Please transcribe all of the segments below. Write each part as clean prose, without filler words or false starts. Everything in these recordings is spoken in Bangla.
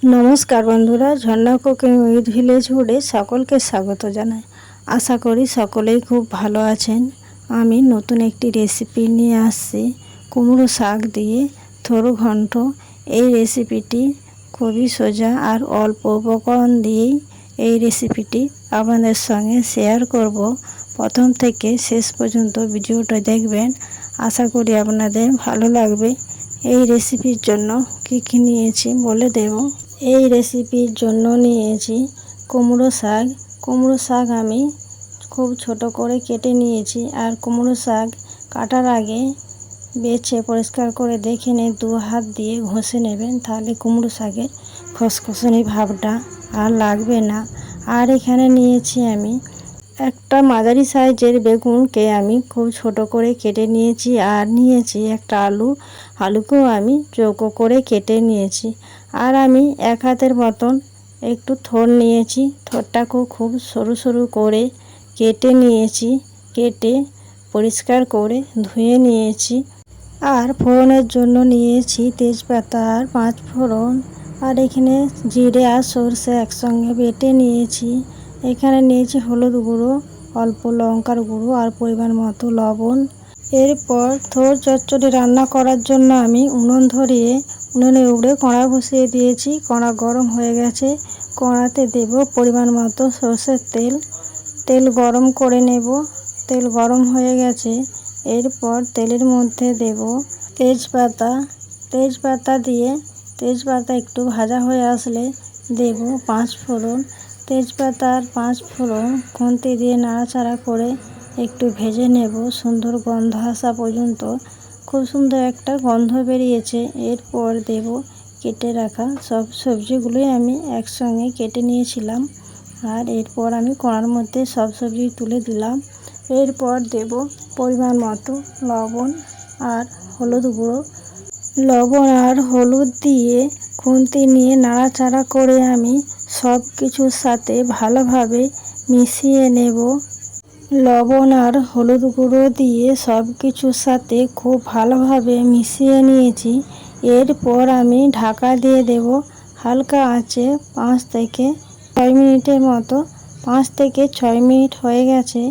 নমস্কার বন্ধুরা, ঝর্ণা কুকিং উইথ ভিলেজ ফুডে সকলকে স্বাগত জানাই। আশা করি সকলেই খুব ভালো আছেন। আমি নতুন একটি রেসিপি নিয়ে আসছি, কুমড়ো শাক দিয়ে থোড় ঘন্ট। এই রেসিপিটি খুবই সোজা আর অল্প উপকরণ দিয়েই এই রেসিপিটি আপনাদের সঙ্গে শেয়ার করব। প্রথম থেকে শেষ পর্যন্ত ভিডিওটা দেখবেন, আশা করি আপনাদের ভালো লাগবে। এই রেসিপির জন্য কী নিয়েছি বলে দেব। এই রেসিপির জন্য নিয়েছি কুমড়ো শাক। কুমড়ো শাক আমি খুব ছোট করে কেটে নিয়েছি। আর কুমড়ো শাক কাটার আগে বেছে পরিষ্কার করে দেখে নিয়ে 2 হাত দিয়ে ঘষে নেবেন, তাহলে কুমড়ো শাকের খসখসনি ভাবটা আর লাগবে না। আর এখানে নিয়েছি আমি একটা মাঝারি সাইজের বেগুনকে আমি খুব ছোট করে কেটে নিয়েছি। আর নিয়েছি একটা আলুকেও আমি চৌকো করে কেটে নিয়েছি। আর আমি 1 হাতের মতন একটু থোড় নিয়েছি। থোড়টাকেও খুব সরু সরু করে কেটে নিয়েছি, কেটে পরিষ্কার করে ধুয়ে নিয়েছি। আর ফোড়নের জন্য নিয়েছি তেজপাতা আর 5 ফোড়ন। আর এখানে জিরে আর সরষে একসঙ্গে বেটে নিয়েছি। এখানে নিয়েছি হলুদ গুঁড়ো, অল্প লঙ্কার গুঁড়ো আর পরিমাণ মতো লবণ। এরপর থোড় চচ্চড়ি রান্না করার জন্য আমি উনুন ধরিয়ে উনুনের উপরে কড়া বসিয়ে দিয়েছি। কড়া গরম হয়ে গেছে। কড়াতে দেব পরিমাণ মতো সরষের তেল। তেল গরম করে নেব। তেল গরম হয়ে গেছে। এরপর তেলের মধ্যে দেব তেজপাতা দিয়ে তেজপাতা একটু ভাজা হয়ে আসলে দেব 5 ফোড়ন। তেজপাতা আর 5 ফোড়ন খুন্তি দিয়ে নাড়াচাড়া করে একটু ভেজে নেব সুন্দর গন্ধ আসা পর্যন্ত। খুব সুন্দর একটা গন্ধ বেরিয়েছে। এরপর দেব কেটে রাখা সব সবজিগুলোই আমি একসঙ্গে কেটে নিয়েছিলাম। আর এরপর আমি কড়ার মধ্যে সব সবজি তুলে দিলাম। এরপর দেব পরিমাণ মতো লবণ আর হলুদ গুঁড়ো। লবণ আর হলুদ দিয়ে খুন্তি নিয়ে নাড়াচাড়া করে আমি সব কিছুর সাথে ভালোভাবে মিশিয়ে নেব। লবণ আর হলুদ গুঁড়ো দিয়ে সব কিছুর সাথে খুব ভালোভাবে মিশিয়ে নিয়েছি। এরপর আমি ঢাকা দিয়ে দেব হালকা আঁচে 5 থেকে 6 মিনিটের মতো। 5 থেকে 6 মিনিট হয়ে গেছে।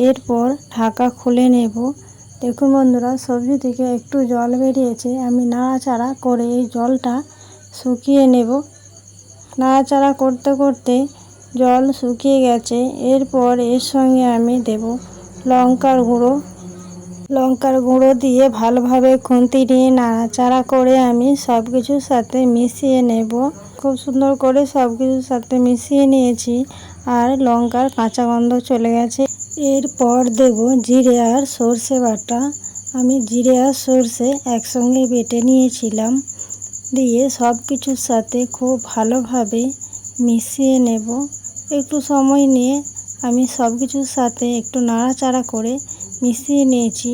এরপর ঢাকা খুলে নেব। দেখুন বন্ধুরা, সবজি থেকে একটু জল বেরিয়েছে। আমি নাড়াচাড়া করে এই জলটা শুকিয়ে নেব। নাড়াচাড়া করতে করতে জল শুকিয়ে গেছে। এরপর এর সঙ্গে আমি দেব লঙ্কার গুঁড়ো দিয়ে ভালোভাবে খুন্তি নিয়ে নাড়াচাড়া করে আমি সব কিছুর সাথে মিশিয়ে নেব। খুব সুন্দর করে সব কিছুর সাথে মিশিয়ে নিয়েছি। আর লঙ্কার কাঁচা গন্ধ চলে গেছে। এরপর দেব জিরে আর সরষে বাটা। আমি জিরে আর সরষে একসঙ্গে বেটে নিয়েছিলাম। দিয়ে সব কিছুর সাথে খুব ভালোভাবে মিশিয়ে নেব। একটু সময় নিয়ে আমি সব কিছুর সাথে একটু নাড়াচাড়া করে মিশিয়ে নিয়েছি।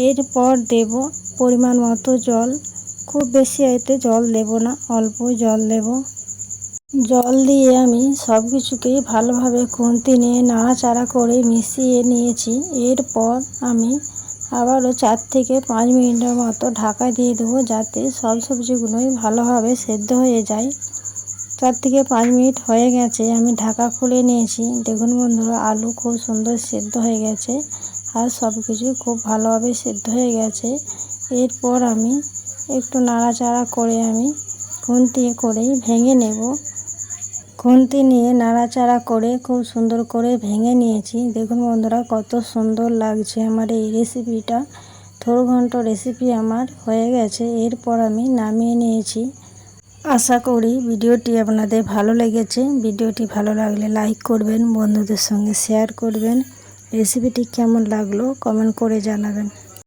এরপর দেব পরিমাণ মতো জল। খুব বেশি এতে জল দেব না, অল্প জল দেব। জল দিয়ে আমি সব কিছুকেই ভালোভাবে খুন্তি নিয়ে নাড়াচাড়া করে মিশিয়ে নিয়েছি। এরপর আমি আবারও 4 থেকে 5 মিনিটের মতো ঢাকা দিয়ে দেবো, যাতে সব সবজিগুলোই ভালোভাবে সেদ্ধ হয়ে যায়। 4 থেকে 5 মিনিট হয়ে গেছে। আমি ঢাকা খুলে নিয়েছি। দেখুন বন্ধুরা, আলু খুব সুন্দর সেদ্ধ হয়ে গেছে আর সব কিছুই খুব ভালোভাবে সেদ্ধ হয়ে গেছে। এরপর আমি একটু নাড়াচাড়া করে আমি খুন্তি করেই ভেঙে নেব। খুন্তি নিয়ে নাড়াচাড়া করে খুব সুন্দর করে ভেঙে নিয়েছি। দেখুন বন্ধুরা, কত সুন্দর লাগছে আমার এই রেসিপিটা। থোড় ঘন্ট রেসিপি আমার হয়ে গেছে। এরপর আমি নামিয়ে নিয়েছি। আশা করি ভিডিওটি আপনাদের ভালো লেগেছে। ভিডিওটি ভালো লাগলে লাইক করবেন, বন্ধুদের সঙ্গে শেয়ার করবেন। রেসিপিটি কেমন লাগলো কমেন্ট করে জানাবেন।